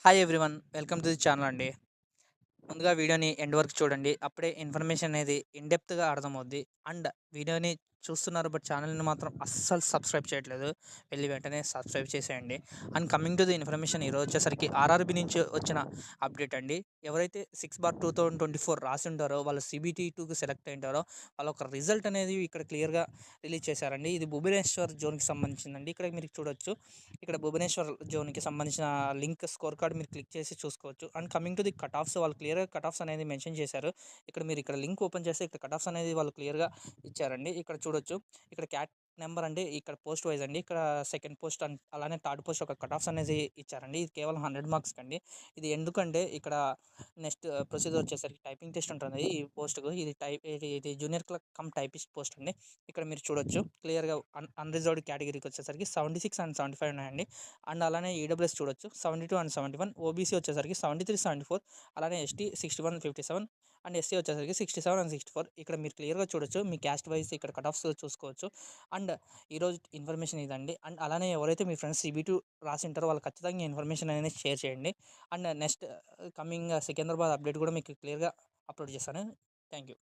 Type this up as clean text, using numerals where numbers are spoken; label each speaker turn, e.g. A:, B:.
A: Hi everyone, welcome to the channel అండి. ముందుగా వీడియోని ఎండ్ వరకు చూడండి. అప్పుడే ఇన్ఫర్మేషన్ అనేది ఇన్ డెప్త్‌గా అర్థమవుద్ది. అండ్ వీడియోని చూస్తున్నారు బట్ ఛానల్‌ని మాత్రం అస్సలు సబ్స్క్రైబ్ చేయట్లేదు. వెళ్లి వెంటనే సబ్స్క్రైబ్ చేసేయండి. And coming to the information ఈరోజు వచ్చేసరికి ఆర్ఆర్‌బీ నుంచి వచ్చిన అప్డేట్ అండి. ఎవరైతే 6/2024 రాసి ఉంటారో వాళ్ళు సీబీటీ 2కి సెలెక్ట్ అయ్యుంటారో వాళ్ళ ఒక రిజల్ట్ అనేది ఇక్కడ క్లియర్‌గా రిలీజ్ చేశారండి. ఇది భువనేశ్వర్ జోన్‌కి సంబంధించిందండి. ఇక్కడ మీరు చూడొచ్చు. ఇక్కడ భువనేశ్వర్ జోన్‌కి సంబంధించిన లింక్ స్కోర్ కార్డ్ మీరు క్లిక్ చేసి చూసుకోవచ్చు. And coming to the cut offs వాళ్ళు క్లియర్‌గా కట్ ఆఫ్స్ అనేది మెన్షన్ చేశారు. ఇక్కడ లింక్ ఓపెన్ చేస్తే ఇక్కడ కట్ ఆఫ్స్ అనేది వాళ్ళు క్లియర్‌గా ఇచ్చారండి. ఇక్కడ చూడొచ్చు. ఇక్కడ క్యాట్ నెంబర్ అండి. ఇక్కడ పోస్ట్ వైస్ అండి. ఇక్కడ సెకండ్ పోస్ట్ అండ్ అలానే థర్డ్ పోస్ట్ ఒక కట్ ఆఫ్స్ అనేది ఇచ్చారండి. ఇది కేవలం 100 మార్క్స్‌కి అండి. ఇది ఎందుకంటే ఇక్కడ నెక్స్ట్ ప్రొసీజర్ వచ్చేసరికి టైపింగ్ టెస్ట్ ఉంటుంది ఈ పోస్ట్‌కు. ఇది junior clerk cum typist post అండి. ఇక్కడ మీరు చూడొచ్చు క్లియర్‌గా అన్‌రిజర్వ్డ్ కేటగిరీకి వచ్చేసరికి 76 అండ్ 75 ఉన్నాయండి. అండ్ అలానే ఈడబ్ల్యూఎస్ చూడొచ్చు 72 అండ్ 71, ఓబీసీ వచ్చేసరికి 73, 74, అలానే ఎస్టీ 61, 57 అండ్ ఎస్సీ వచ్చేసరికి 67 అండ్ 64. ఇక్కడ మీరు క్లియర్‌గా చూడొచ్చు. మీ క్యాస్ట్ వైస్ ఇక్కడ కట్ ఆఫ్స్ చూసుకోవచ్చు. అండ్ ఈరోజు ఇన్ఫర్మేషన్ ఇదండి. అండ్ అలానే ఎవరైతే మీ ఫ్రెండ్స్ CB2 రాసింటారో వాళ్ళు ఖచ్చితంగా ఈ ఇన్ఫర్మేషన్ అనేది షేర్ చేయండి. And next coming Secunderabad update కూడా మీకు క్లియర్‌గా అప్లోడ్ చేస్తాను. Thank you.